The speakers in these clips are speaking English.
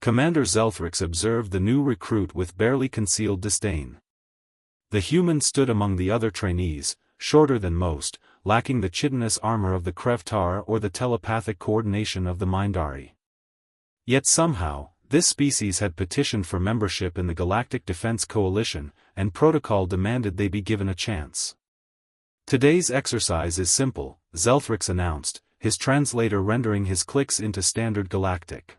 Commander Zelthrix observed the new recruit with barely concealed disdain. The human stood among the other trainees, shorter than most, lacking the chitinous armor of the Krevtar or the telepathic coordination of the Mindari. Yet somehow, this species had petitioned for membership in the Galactic Defense Coalition, and protocol demanded they be given a chance. Today's exercise is simple, Zelthrix announced, his translator rendering his clicks into standard galactic.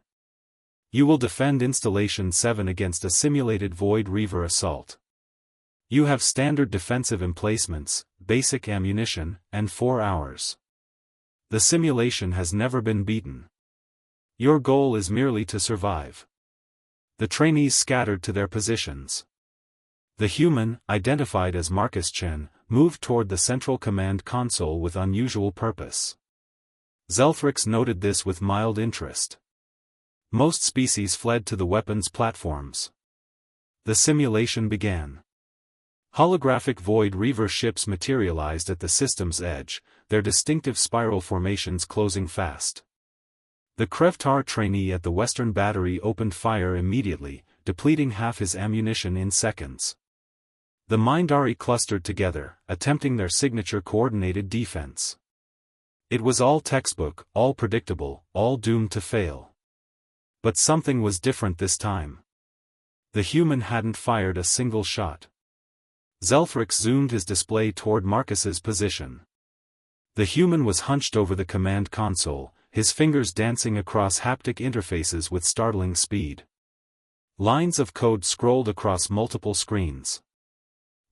You will defend Installation 7 against a simulated Void Reaver assault. You have standard defensive emplacements, basic ammunition, and 4 hours. The simulation has never been beaten. Your goal is merely to survive. The trainees scattered to their positions. The human, identified as Marcus Chen, moved toward the central command console with unusual purpose. Zelthrix noted this with mild interest. Most species fled to the weapons platforms. The simulation began. Holographic Void Reaver ships materialized at the system's edge, their distinctive spiral formations closing fast. The Krevtar trainee at the western battery opened fire immediately, depleting half his ammunition in seconds. The Mindari clustered together, attempting their signature coordinated defense. It was all textbook, all predictable, all doomed to fail. But something was different this time. The human hadn't fired a single shot. Zelthrix zoomed his display toward Marcus's position. The human was hunched over the command console, his fingers dancing across haptic interfaces with startling speed. Lines of code scrolled across multiple screens.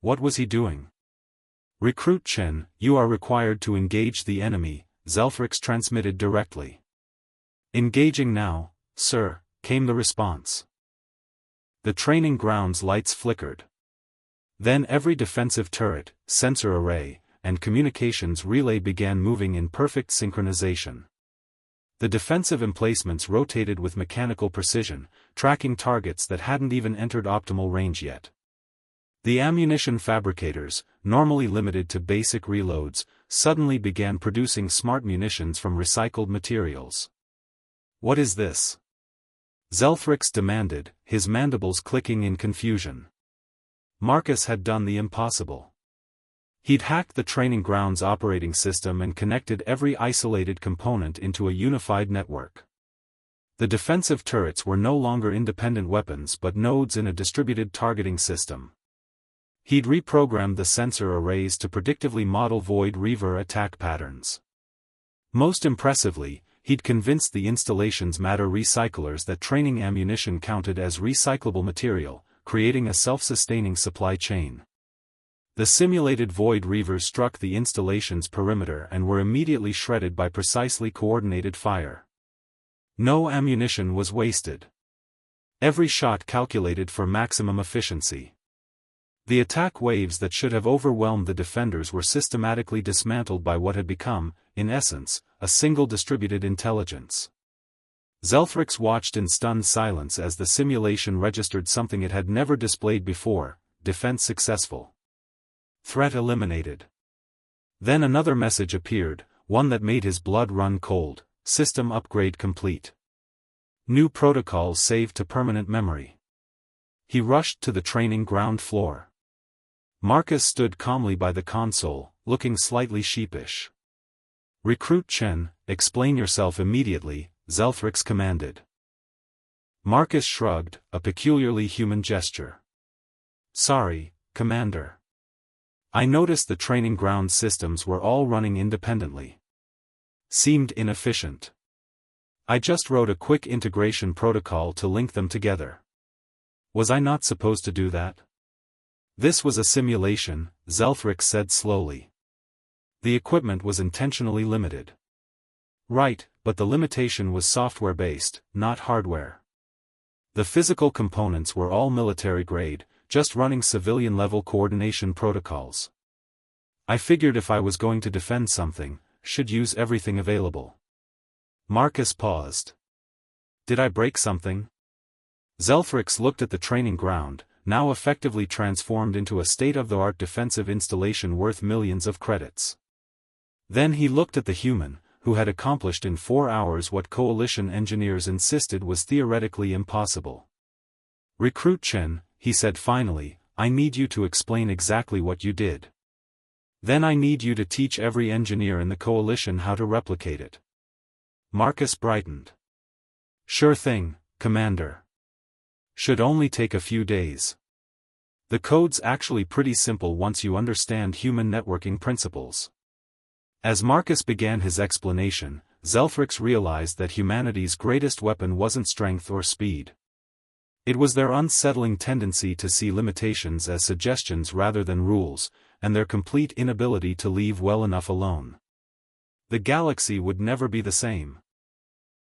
What was he doing? Recruit Chen, you are required to engage the enemy, Zelthrix transmitted directly. Engaging now, sir, came the response. The training grounds lights flickered. Then every defensive turret, sensor array, and communications relay began moving in perfect synchronization. The defensive emplacements rotated with mechanical precision, tracking targets that hadn't even entered optimal range yet. The ammunition fabricators, normally limited to basic reloads, suddenly began producing smart munitions from recycled materials. What is this? Zelthrix demanded, his mandibles clicking in confusion. Marcus had done the impossible. He'd hacked the training grounds operating system and connected every isolated component into a unified network. The defensive turrets were no longer independent weapons but nodes in a distributed targeting system. He'd reprogrammed the sensor arrays to predictively model Void Reaver attack patterns. Most impressively, he'd convinced the installation's matter recyclers that training ammunition counted as recyclable material, creating a self-sustaining supply chain. The simulated Void Reavers struck the installation's perimeter and were immediately shredded by precisely coordinated fire. No ammunition was wasted. Every shot calculated for maximum efficiency. The attack waves that should have overwhelmed the defenders were systematically dismantled by what had become, in essence, a single distributed intelligence. Zelthrix watched in stunned silence as the simulation registered something it had never displayed before: defense successful. Threat eliminated. Then another message appeared, one that made his blood run cold: system upgrade complete. New protocols saved to permanent memory. He rushed to the training ground floor. Marcus stood calmly by the console, looking slightly sheepish. Recruit Chen, explain yourself immediately, Zelthrix commanded. Marcus shrugged, a peculiarly human gesture. Sorry, Commander. I noticed the training ground systems were all running independently. Seemed inefficient. I just wrote a quick integration protocol to link them together. Was I not supposed to do that? This was a simulation, Zelthrix said slowly. The equipment was intentionally limited. Right, but the limitation was software-based, not hardware. The physical components were all military-grade, just running civilian-level coordination protocols. I figured if I was going to defend something, should use everything available. Marcus paused. Did I break something? Zelthrix looked at the training ground, now effectively transformed into a state-of-the-art defensive installation worth millions of credits. Then he looked at the human, who had accomplished in 4 hours what Coalition engineers insisted was theoretically impossible. "Recruit Chen," he said finally, "I need you to explain exactly what you did. Then I need you to teach every engineer in the Coalition how to replicate it." Marcus brightened. "Sure thing, Commander. Should only take a few days. The code's actually pretty simple once you understand human networking principles." As Marcus began his explanation, Zelthrix realized that humanity's greatest weapon wasn't strength or speed. It was their unsettling tendency to see limitations as suggestions rather than rules, and their complete inability to leave well enough alone. The galaxy would never be the same.